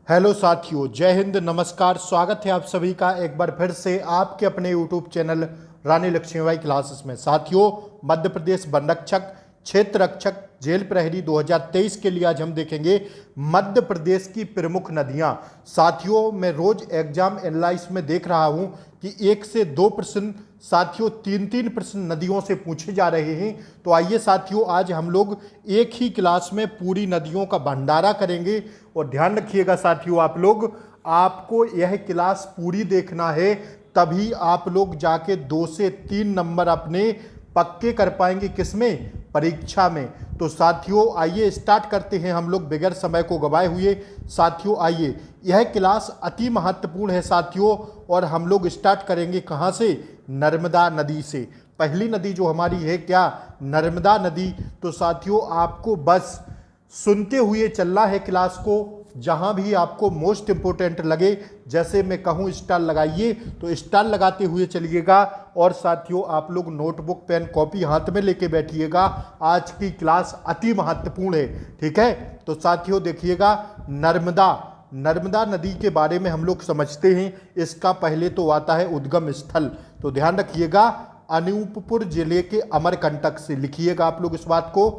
Hello साथियों, जय हिंद, नमस्कार। स्वागत है आप सभी का एक बार फिर से आपके अपने यूट्यूब चैनल रानी लक्ष्मीबाई क्लासेस में। साथियों, मध्य प्रदेश वन रक्षक, क्षेत्र रक्षक, जेल प्रहरी 2023 के लिए आज हम देखेंगे मध्य प्रदेश की प्रमुख नदियां। साथियों, मैं रोज एग्जाम एनालाइज में देख रहा हूं कि 1 से 2 प्रश्न साथियों 3-3 प्रश्न नदियों से पूछे जा रहे हैं। तो आइए साथियों, आज हम लोग एक ही क्लास में पूरी नदियों का भंडारा करेंगे। और ध्यान रखिएगा साथियों, आप लोग, आपको यह क्लास पूरी देखना है, तभी आप लोग जाके 2 से 3 नंबर अपने पक्के कर पाएंगे। किसमें? परीक्षा में। तो साथियों आइए स्टार्ट करते हैं हम लोग बगैर समय को गवाए हुए। साथियों आइए, यह क्लास अति महत्वपूर्ण है साथियों, और हम लोग स्टार्ट करेंगे कहां से? नर्मदा नदी से। पहली नदी जो हमारी है क्या? नर्मदा नदी। तो साथियों आपको बस सुनते हुए चलना है क्लास को। जहां भी आपको मोस्ट इंपोर्टेंट लगे, जैसे मैं कहूं स्टार लगाइए तो स्टार लगाते हुए चलिएगा। और साथियों आप लोग नोटबुक पेन कॉपी हाथ में लेके बैठिएगा, आज की क्लास अति महत्वपूर्ण है। ठीक है, तो साथियों देखिएगा, नर्मदा नदी के बारे में हम लोग समझते हैं। इसका पहले तो आता है उद्गम स्थल। तो ध्यान रखिएगा, अनूपपुर जिले के अमरकंटक से। लिखिएगा आप लोग इस बात को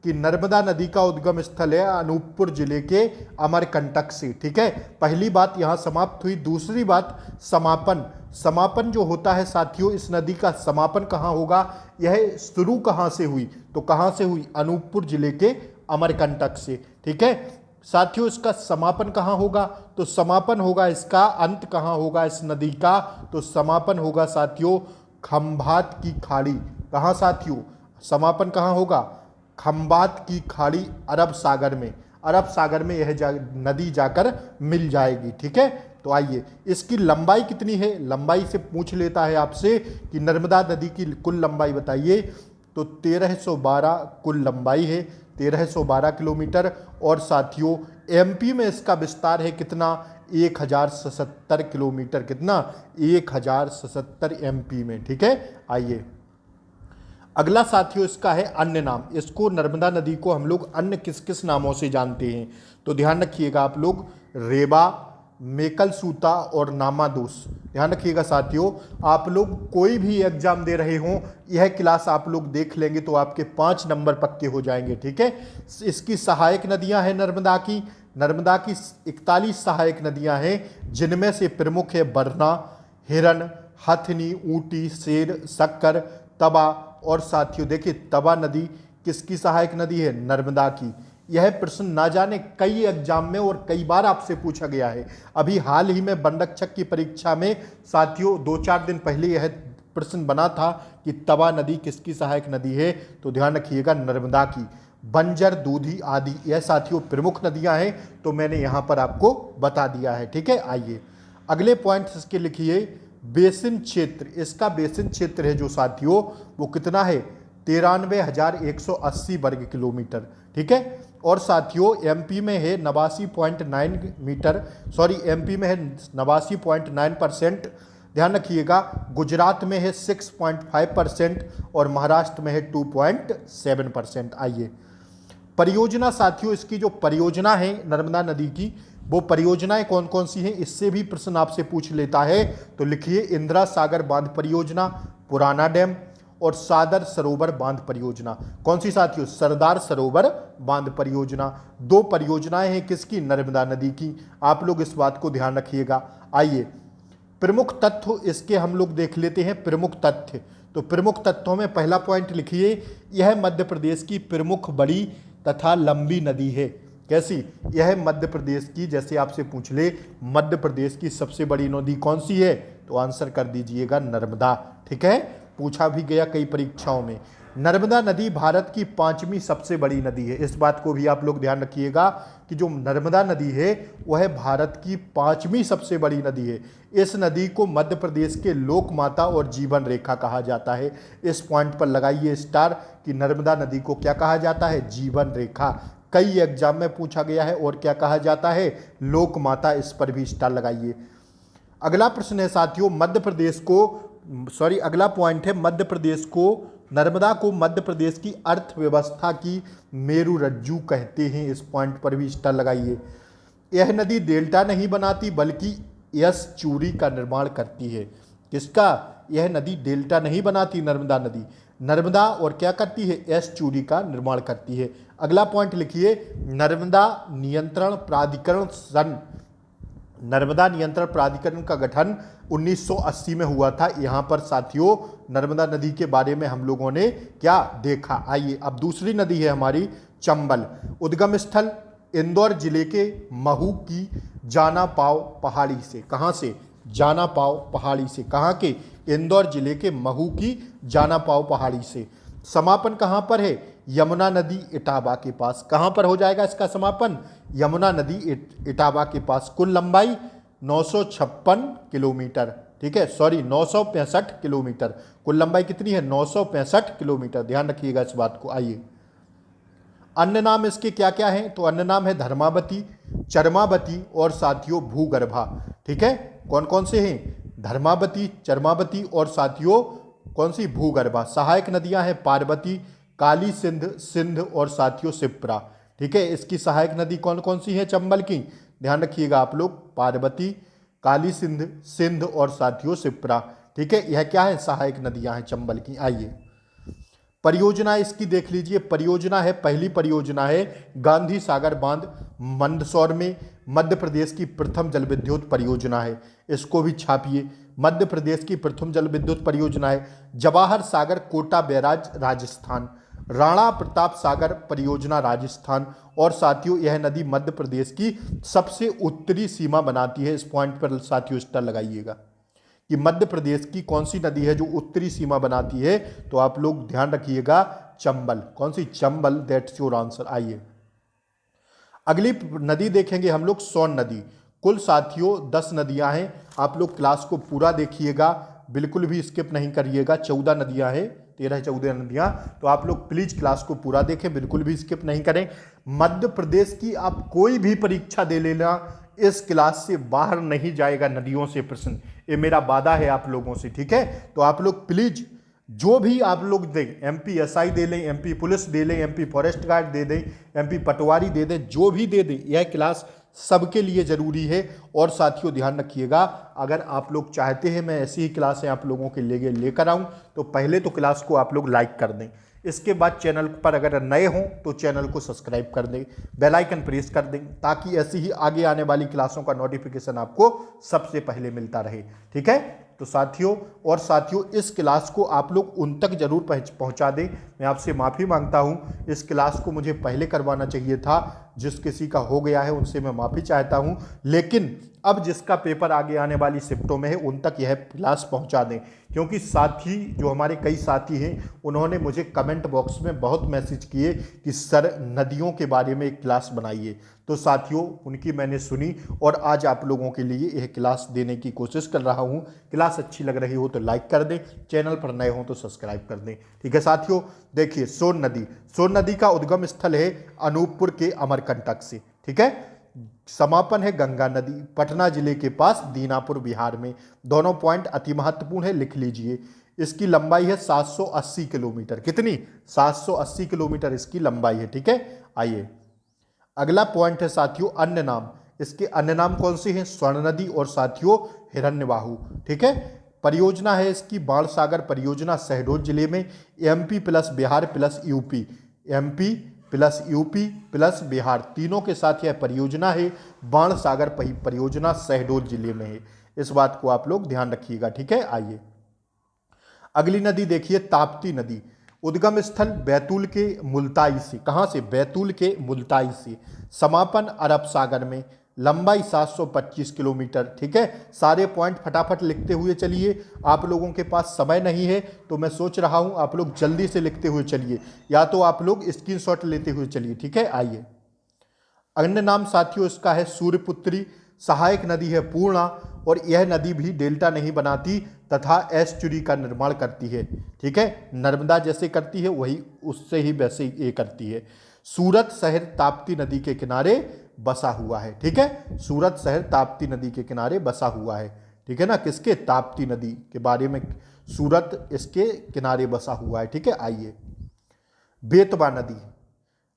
कि नर्मदा नदी का उद्गम स्थल है अनूपपुर जिले के अमरकंटक से। ठीक है, पहली बात यहां समाप्त हुई। दूसरी बात, समापन जो होता है साथियों, इस नदी का समापन कहां होगा? यह शुरू कहां से हुई? तो कहां से हुई? अनूपपुर जिले के अमरकंटक से। ठीक है साथियों, इसका समापन कहां होगा? तो समापन होगा, इसका अंत कहां होगा इस नदी का? तो समापन होगा साथियों खंभात की खाड़ी। कहां साथियों? समापन कहां होगा? खंभात की खाड़ी, अरब सागर में। अरब सागर में यह नदी जाकर मिल जाएगी। ठीक है, तो आइए, इसकी लंबाई कितनी है? लंबाई से पूछ लेता है आपसे कि नर्मदा नदी की कुल लंबाई बताइए। तो 1312 कुल लंबाई है, 1312 किलोमीटर। और साथियों एमपी में इसका विस्तार है कितना? 1077 किलोमीटर। कितना? 1077 एमपी में। ठीक है, आइए अगला साथियों इसका है अन्य नाम। इसको नर्मदा नदी को हम लोग अन्य किस किस नामों से जानते हैं? तो ध्यान रखिएगा आप लोग, रेवा, मेकलसूता और नामादूस। ध्यान रखिएगा साथियों, आप लोग कोई भी एग्जाम दे रहे हों, यह क्लास आप लोग देख लेंगे तो आपके 5 नंबर पक्के हो जाएंगे। ठीक है, इसकी सहायक नदियां हैं नर्मदा की 41 सहायक नदियां हैं, जिनमें से प्रमुख है बरना, हिरन, हथनी, ऊटी, सेर, शक्कर, तवा। और साथियों देखिए, तवा नदी किसकी सहायक नदी है? नर्मदा की। यह प्रश्न ना जाने कई एग्जाम में और कई बार आपसे पूछा गया है। अभी हाल ही में वन रक्षक की परीक्षा में साथियों 2-4 दिन पहले यह प्रश्न बना था कि तवा नदी किसकी सहायक नदी है? तो ध्यान रखिएगा, नर्मदा की। बंजर, दूधी आदि यह साथियों प्रमुख नदियां हैं, तो मैंने यहां पर आपको बता दिया है। ठीक है, आइए अगले पॉइंट इसके लिखिए। बेसिन क्षेत्र, इसका बेसिन क्षेत्र है जो साथियों वो कितना है? 93,180 वर्ग किलोमीटर। ठीक है, और साथियों एमपी में है 89.9 मीटर, सॉरी एमपी में है 89.9%। ध्यान रखिएगा, गुजरात में है 6.5% और महाराष्ट्र में है 2.7%। आइए परियोजना साथियों, इसकी जो परियोजना है नर्मदा नदी की, वो परियोजनाएं कौन कौन सी हैं, इससे भी प्रश्न आपसे पूछ लेता है। तो लिखिए, इंदिरा सागर बांध परियोजना, पुराना डैम और सादर सरोवर बांध परियोजना। कौन सी साथियों? सरदार सरोवर बांध परियोजना। 2 परियोजनाएं हैं किसकी? नर्मदा नदी की। आप लोग इस बात को ध्यान रखिएगा। आइए प्रमुख तत्व इसके हम लोग देख लेते हैं। प्रमुख तथ्य, तो प्रमुख तत्वों में पहला पॉइंट लिखिए, यह मध्य प्रदेश की प्रमुख बड़ी तथा लंबी नदी है। कैसी? यह मध्य प्रदेश की, जैसे आपसे पूछ ले मध्य प्रदेश की सबसे बड़ी नदी कौन सी है, तो आंसर कर दीजिएगा नर्मदा। ठीक है, पूछा भी गया कई परीक्षाओं में। नर्मदा नदी भारत की 5वीं सबसे बड़ी नदी है। इस बात को भी आप लोग ध्यान रखिएगा कि जो नर्मदा नदी है वह भारत की 5वीं सबसे बड़ी नदी है। इस नदी को मध्य प्रदेश के लोक माता और जीवन रेखा कहा जाता है। इस पॉइंट पर लगाइए स्टार कि नर्मदा नदी को क्या कहा जाता है? जीवन रेखा। कई एग्जाम में पूछा गया है। और क्या कहा जाता है? लोक माता। इस पर भी स्टार लगाइए। अगला प्रश्न है साथियों, मध्य प्रदेश को, सॉरी अगला पॉइंट है, मध्य प्रदेश को, नर्मदा को मध्य प्रदेश की अर्थव्यवस्था की मेरुरज्जु कहते हैं। इस पॉइंट पर भी स्टार लगाइए। यह नदी डेल्टा नहीं बनाती बल्कि एस्चुरी का निर्माण करती है। किसका? यह नदी डेल्टा नहीं बनाती, नर्मदा नदी। नर्मदा और क्या करती है? एस्चुरी का निर्माण करती है। अगला पॉइंट लिखिए, नर्मदा नियंत्रण प्राधिकरण सन, नर्मदा नियंत्रण प्राधिकरण का गठन 1980 में हुआ था। यहाँ पर साथियों नर्मदा नदी के बारे में हम लोगों ने क्या देखा। आइए अब दूसरी नदी है हमारी चंबल। उद्गम स्थल इंदौर जिले के महू की जाना पाव पहाड़ी से। कहाँ से? जाना पाव पहाड़ी से। कहाँ के? इंदौर जिले के महू की जाना पाव पहाड़ी से। समापन कहाँ पर है? यमुना नदी इटावा के पास। कहाँ पर हो जाएगा इसका समापन? यमुना नदी इटावा के पास। कुल लंबाई 956 किलोमीटर, ठीक है, सॉरी 965 किलोमीटर। कुल लंबाई कितनी है? 965 किलोमीटर। ध्यान रखिएगा इस बात को। आइए अन्य नाम इसके क्या क्या हैं? तो अन्य नाम है धर्मावती, चरमावती और साथियों भूगर्भा। ठीक है, कौन कौन से हैं? धर्मावती, चरमावती और साथियों कौन सी? भूगर्भा। सहायक नदियां हैं पार्वती, काली सिंध, सिंध और साथियों शिप्रा। ठीक है, इसकी सहायक नदी कौन कौन सी है चंबल की? ध्यान रखिएगा आप लोग, पार्वती, काली सिंध, सिंध और साथियों शिप्रा। ठीक है, यह क्या है? सहायक नदियां हैं चंबल की। आइए परियोजना इसकी देख लीजिए। परियोजना है, पहली परियोजना है गांधी सागर बांध, मंदसौर में, मध्य प्रदेश की प्रथम जल विद्युत परियोजना है। इसको भी छापिए, मध्य प्रदेश की प्रथम जल विद्युत परियोजना है। जवाहर सागर कोटा बैराज राजस्थान, राणा प्रताप सागर परियोजना राजस्थान। और साथियों यह नदी मध्य प्रदेश की सबसे उत्तरी सीमा बनाती है। इस पॉइंट पर साथियों स्टार लगाइएगा कि मध्य प्रदेश की कौन सी नदी है जो उत्तरी सीमा बनाती है। तो आप लोग ध्यान रखिएगा, चंबल। कौन सी? Chambal, that's your answer. आइए अगली नदी देखेंगे हम लोग, सोन नदी। कुल साथियों 10 नदियां हैं। आप लोग क्लास को पूरा देखिएगा, बिल्कुल भी स्किप नहीं करिएगा। 14 नदियां हैं, 13-14 नदियां। तो आप लोग प्लीज क्लास को पूरा देखें, बिल्कुल भी स्किप नहीं करें। मध्य प्रदेश की आप कोई भी परीक्षा दे लेना, इस क्लास से बाहर नहीं जाएगा नदियों से प्रश्न। ये मेरा वादा है आप लोगों से। ठीक है, तो आप लोग प्लीज जो भी आप लोग दें, एमपी एसआई दे लें, एमपी पुलिस दे लें, एमपी फॉरेस्ट गार्ड दे दें, एमपी पटवारी दे दें, जो भी दे दें, यह क्लास सबके लिए ज़रूरी है। और साथियों ध्यान रखिएगा, अगर आप लोग चाहते हैं मैं ऐसी ही क्लासें आप लोगों के लिए लेकर आऊं, तो पहले तो क्लास को आप लोग लाइक कर दें। इसके बाद चैनल पर अगर नए हों तो चैनल को सब्सक्राइब कर दें, बेल आइकन प्रेस कर दें, ताकि ऐसी ही आगे आने वाली क्लासों का नोटिफिकेशन आपको सबसे पहले मिलता रहे। ठीक है, तो साथियों इस क्लास को आप लोग उन तक जरूर पहुंचा दें। मैं आपसे माफ़ी मांगता हूं, इस क्लास को मुझे पहले करवाना चाहिए था। जिस किसी का हो गया है उनसे मैं माफ़ी चाहता हूं, लेकिन अब जिसका पेपर आगे आने वाली शिफ्टों में है उन तक यह क्लास पहुंचा दें। क्योंकि साथी जो हमारे कई साथी हैं उन्होंने मुझे कमेंट बॉक्स में बहुत मैसेज किए कि सर नदियों के बारे में एक क्लास बनाइए। तो साथियों उनकी मैंने सुनी और आज आप लोगों के लिए यह क्लास देने की कोशिश कर रहा हूं। क्लास अच्छी लग रही हो तो लाइक कर दें, चैनल पर नए हो तो सब्सक्राइब कर दें। ठीक है साथियों, देखिए सोन नदी का उद्गम स्थल है अनूपपुर के अमरकंटक से। ठीक है, समापन है गंगा नदी, पटना जिले के पास दीनापुर बिहार में। दोनों पॉइंट अति महत्वपूर्ण है, लिख लीजिए। इसकी लंबाई है 780 किलोमीटर। कितनी? 780 किलोमीटर इसकी लंबाई है। ठीक है, आइए अगला पॉइंट है साथियों अन्य नाम। इसके अन्य नाम कौन से हैं? स्वर्ण नदी और साथियों हिरण्यवाहु। ठीक है, परियोजना है इसकी बाणसागर परियोजना, शहडोल जिले में, MP plus Bihar plus UP, MP plus UP plus Bihar तीनों के साथ यह परियोजना है। बाणसागर परियोजना शहडोल जिले में है। इस बात को आप लोग ध्यान रखिएगा। ठीक है, आइए अगली नदी देखिए, ताप्ती नदी। उद्गम स्थल बैतूल के मुल्ताई से। कहाँ से? बैतूल के मुल्ताई से। समापन अरब सागर में। लंबाई 725 किलोमीटर। ठीक है, सारे पॉइंट फटाफट लिखते हुए चलिए। आप लोगों के पास समय नहीं है तो मैं सोच रहा हूँ आप लोग जल्दी से लिखते हुए चलिए, या तो आप लोग स्क्रीनशॉट लेते हुए चलिए। ठीक है, आइए अन्य नाम साथियों इसका है सूर्यपुत्री। सहायक नदी है पूर्णा, और यह नदी भी डेल्टा नहीं बनाती तथा एस्चुरी का निर्माण करती है। ठीक है, नर्मदा जैसे करती है वही उससे ही वैसे ये करती है। सूरत शहर ताप्ती नदी के किनारे बसा हुआ है। ठीक है, सूरत शहर ताप्ती नदी के किनारे बसा हुआ है। ठीक है ना, किसके? ताप्ती नदी के बारे में, सूरत इसके किनारे बसा हुआ है। ठीक है, आइए बेतवा नदी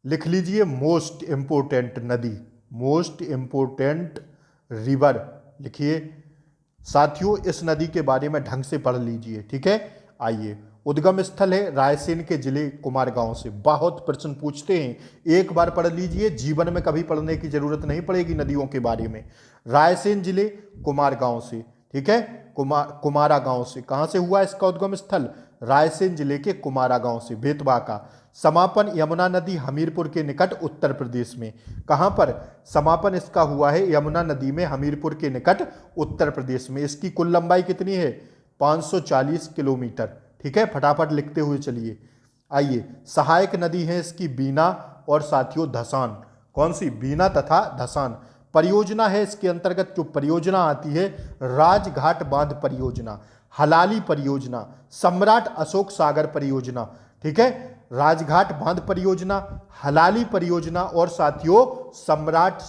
लिख लीजिए, मोस्ट इंपोर्टेंट नदी। मोस्ट इम्पोर्टेंट रिवर लिखिए। साथियों इस नदी के बारे में ढंग से पढ़ लीजिए, ठीक है। आइए, उद्गम स्थल है रायसेन के जिले कुमारगांव से। बहुत प्रश्न पूछते हैं, एक बार पढ़ लीजिए, जीवन में कभी पढ़ने की जरूरत नहीं पड़ेगी नदियों के बारे में। रायसेन जिले कुमारगांव से, ठीक है, कुमारा गांव से। कहां से हुआ इसका उद्गम स्थल? रायसेन जिले के कुमारा गांव से, बेतवा का। समापन यमुना नदी हमीरपुर के निकट उत्तर प्रदेश में। कहां पर समापन इसका हुआ है? यमुना नदी में, हमीरपुर के निकट उत्तर प्रदेश में। इसकी कुल लंबाई कितनी है? 540 किलोमीटर, ठीक है। फटाफट लिखते हुए चलिए। आइए, सहायक नदी है इसकी बीना और साथियों धसान। कौन सी? बीना तथा धसान। परियोजना है इसके अंतर्गत जो परियोजना आती है, राजघाट बांध परियोजना, हलाली परियोजना, सम्राट अशोक सागर परियोजना, ठीक है। राजघाट बांध परियोजना, हलाली परियोजना और साथियों सम्राट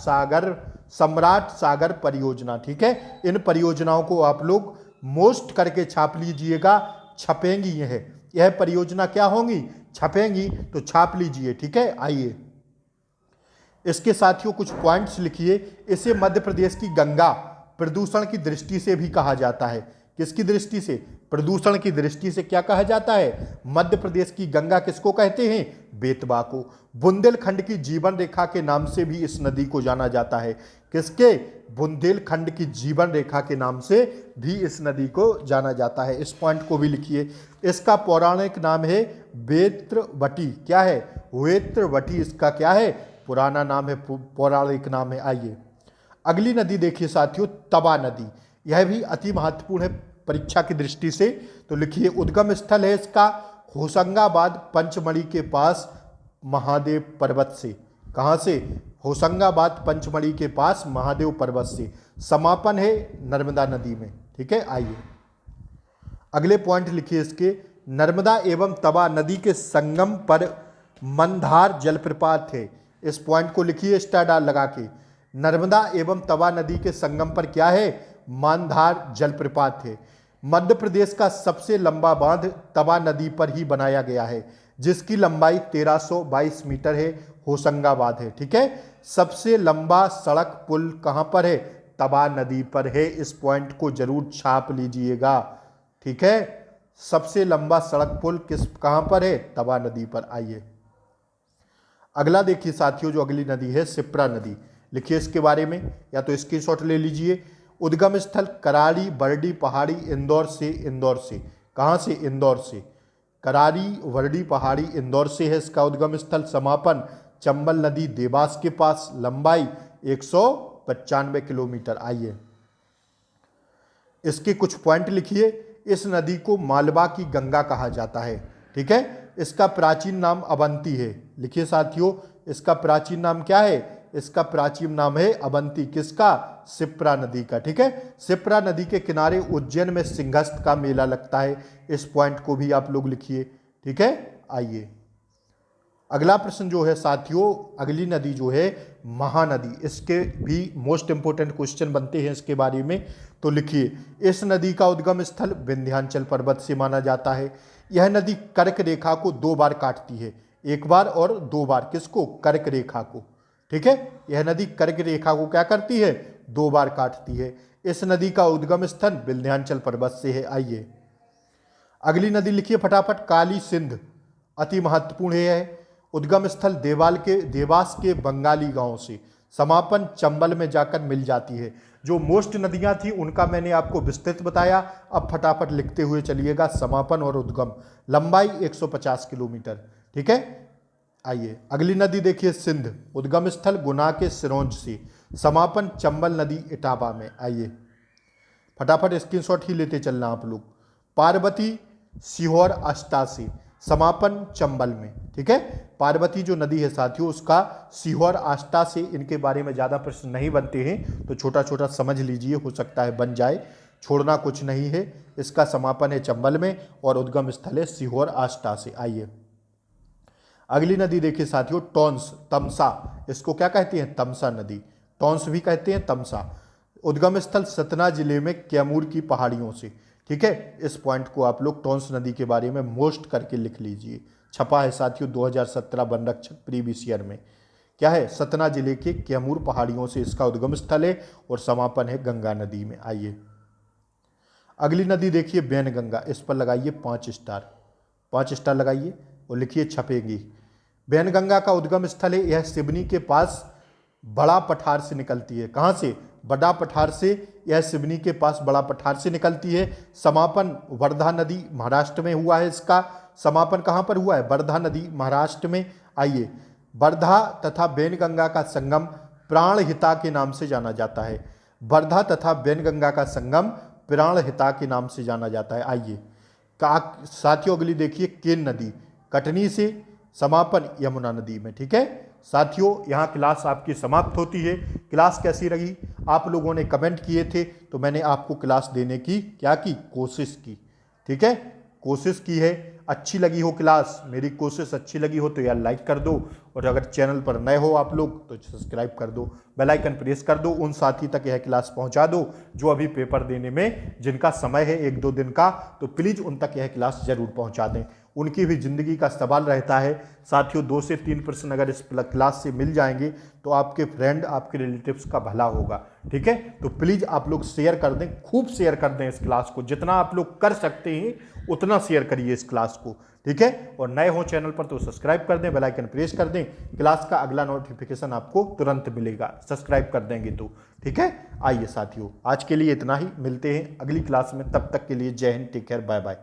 सागर परियोजना, ठीक है। इन परियोजनाओं को आप लोग मोस्ट करके छाप लीजिएगा, छपेंगी। यह परियोजना क्या होंगी? छपेंगी, तो छाप लीजिए, ठीक है। आइए, इसके साथियों कुछ पॉइंट्स लिखिए। इसे मध्य प्रदेश की गंगा प्रदूषण की दृष्टि से भी कहा जाता है। किसकी दृष्टि से? प्रदूषण की दृष्टि से क्या कहा जाता है? मध्य प्रदेश की गंगा किसको कहते हैं? बेतवा को। बुंदेलखंड की जीवन रेखा के नाम से भी इस नदी को जाना जाता है। किसके? बुंदेलखंड की जीवन रेखा के नाम से भी इस नदी को जाना जाता है। इस पॉइंट को भी लिखिए। इसका पौराणिक नाम है वेत्रवटी। क्या है? वेत्रवटी इसका क्या है? पुराना नाम है, पौराणिक नाम है। आइए, अगली नदी देखिए साथियों, तवा नदी। यह भी अति महत्वपूर्ण है परीक्षा की दृष्टि से, तो लिखिए। उद्गम स्थल है इसका होशंगाबाद पंचमढ़ी के पास महादेव पर्वत से। कहां से? होशंगाबाद पंचमढ़ी के पास महादेव पर्वत से। समापन है नर्मदा नदी में, ठीक है। आइए, अगले पॉइंट लिखिए इसके। नर्मदा एवं तवा नदी के संगम पर मंदार जलप्रपात है। इस पॉइंट को लिखिए स्टार डाल लगा के। नर्मदा एवं तवा नदी के संगम पर क्या है? मंदार जलप्रपात है। मध्य प्रदेश का सबसे लंबा बांध तवा नदी पर ही बनाया गया है, जिसकी लंबाई 1322 मीटर है। होशंगाबाद है, ठीक है। सबसे लंबा सड़क पुल कहां पर है? तवा नदी पर है। इस पॉइंट को जरूर छाप लीजिएगा, ठीक है। सबसे लंबा सड़क पुल कहां पर है? तवा नदी पर। आइए, अगला देखिए साथियों, जो अगली नदी है शिप्रा नदी। लिखिए इसके बारे में, या तो स्क्रीनशॉट ले लीजिए। उद्गम स्थल करारी बरडी पहाड़ी इंदौर से। इंदौर से कहां से? इंदौर से। करारी बरडी पहाड़ी इंदौर से है इसका उद्गम स्थल। समापन चंबल नदी देवास के पास। लंबाई 195 किलोमीटर। आइए, इसके कुछ पॉइंट लिखिए। इस नदी को मालवा की गंगा कहा जाता है, ठीक है। इसका प्राचीन नाम अवंती है। लिखिए साथियों, इसका प्राचीन नाम क्या है? इसका प्राचीन नाम है अवंती। किसका? शिप्रा नदी का, ठीक है। शिप्रा नदी के किनारे उज्जैन में सिंहस्थ का मेला लगता है। इस पॉइंट को भी आप लोग लिखिए, ठीक है। आइए, अगला प्रश्न जो है साथियों, अगली नदी जो है महानदी। इसके भी मोस्ट इंपोर्टेंट क्वेश्चन बनते हैं इसके बारे में, तो लिखिए। इस नदी का उद्गम स्थल विंध्याचल पर्वत से माना जाता है। यह नदी कर्क रेखा को 2 बार काटती है, एक बार और 2 बार। किसको? कर्क रेखा को, ठीक है। यह नदी कर्क रेखा को क्या करती है? 2 बार काटती है। इस नदी का उद्गम स्थल विंध्याचल पर्वत से है। आइए, अगली नदी लिखिए फटाफट। काली सिंध, अति महत्वपूर्ण है। उद्गम स्थल देवास के बंगाली गांव से। समापन चंबल में जाकर मिल जाती है। जो मोस्ट नदियां थी उनका मैंने आपको विस्तृत बताया। अब फटाफट लिखते हुए चलिएगा। समापन और उद्गम, लंबाई 150 किलोमीटर, ठीक है। आइए, अगली नदी देखिए सिंध। उद्गम स्थल गुना के सिरौंज से। समापन चंबल नदी इटावा में। आइए, फटाफट स्क्रीनशॉट ही लेते चलना आप लोग। पार्वती सीहोर अष्टा से। समापन चंबल में, ठीक है। पार्वती जो नदी है साथियों, उसका सीहोर आष्टा से। इनके बारे में ज़्यादा प्रश्न नहीं बनते हैं, तो छोटा छोटा समझ लीजिए, हो सकता है बन जाए, छोड़ना कुछ नहीं है। इसका समापन है चंबल में और उद्गम स्थल है सीहोर आष्टा से। आइए, अगली नदी देखिए साथियों, टॉन्स तमसा। इसको क्या कहते हैं? तमसा नदी। टॉन्स भी कहते हैं, तमसा। उद्गम स्थल सतना जिले में कैमूर की पहाड़ियों से, ठीक है। इस पॉइंट को आप लोग टॉन्स नदी के बारे में मोस्ट करके लिख लीजिए। छपा है साथियों 2017 वन रक्षक प्रीवियस ईयर में। क्या है, सतना जिले के कैमूर पहाड़ियों से इसका उद्गम स्थल है और समापन है गंगा नदी में। आइए अगली नदी देखिए वैनगंगा, इस पर लगाइए 5 स्टार, 5 स्टार लगाइए और लिखिए छपेगी। वैनगंगा का उद्गम स्थल है, यह सिवनी के पास बड़ा पठार से निकलती है। कहाँ से, बड़ा पठार से, यह सिवनी के पास बड़ा पठार से निकलती है। समापन वर्धा नदी महाराष्ट्र में हुआ है, इसका समापन कहाँ पर हुआ है, वर्धा नदी महाराष्ट्र में। आइए वर्धा तथा वैनगंगा का संगम प्राणहिता के नाम से जाना जाता है। वर्धा तथा वैनगंगा का संगम प्राणहिता के नाम से जाना जाता है। आइए साथियों अगली देखिए केन नदी, कटनी से, समापन यमुना नदी में। ठीक है साथियों, यहाँ क्लास आपकी समाप्त होती है। क्लास कैसी रही, आप लोगों ने कमेंट किए थे तो मैंने आपको क्लास देने की क्या की, कोशिश की। ठीक है, कोशिश की है। अच्छी लगी हो क्लास, मेरी कोशिश अच्छी लगी हो तो यार लाइक कर दो, और अगर चैनल पर नए हो आप लोग तो सब्सक्राइब कर दो, बेल आइकन प्रेस कर दो। उन साथी तक यह क्लास पहुंचा दो जो अभी पेपर देने में जिनका समय है 1-2 दिन का, तो प्लीज़ उन तक यह क्लास जरूर पहुंचा दें। उनकी भी ज़िंदगी का सवाल रहता है साथियों। 2 से 3% अगर इस क्लास से मिल जाएंगे तो आपके फ्रेंड, आपके रिलेटिव्स का भला होगा। ठीक है, तो प्लीज़ आप लोग शेयर कर दें, खूब शेयर कर दें इस क्लास को, जितना आप लोग कर सकते हैं उतना शेयर करिए इस क्लास को। ठीक है, और नए हो चैनल पर तो सब्सक्राइब कर दें, बेल आइकन प्रेस कर दें, क्लास का अगला नोटिफिकेशन आपको तुरंत मिलेगा सब्सक्राइब कर देंगे तो। ठीक है, आइए साथियों आज के लिए इतना ही, मिलते हैं अगली क्लास में, तब तक के लिए जय हिंद, टेक केयर, बाय बाय।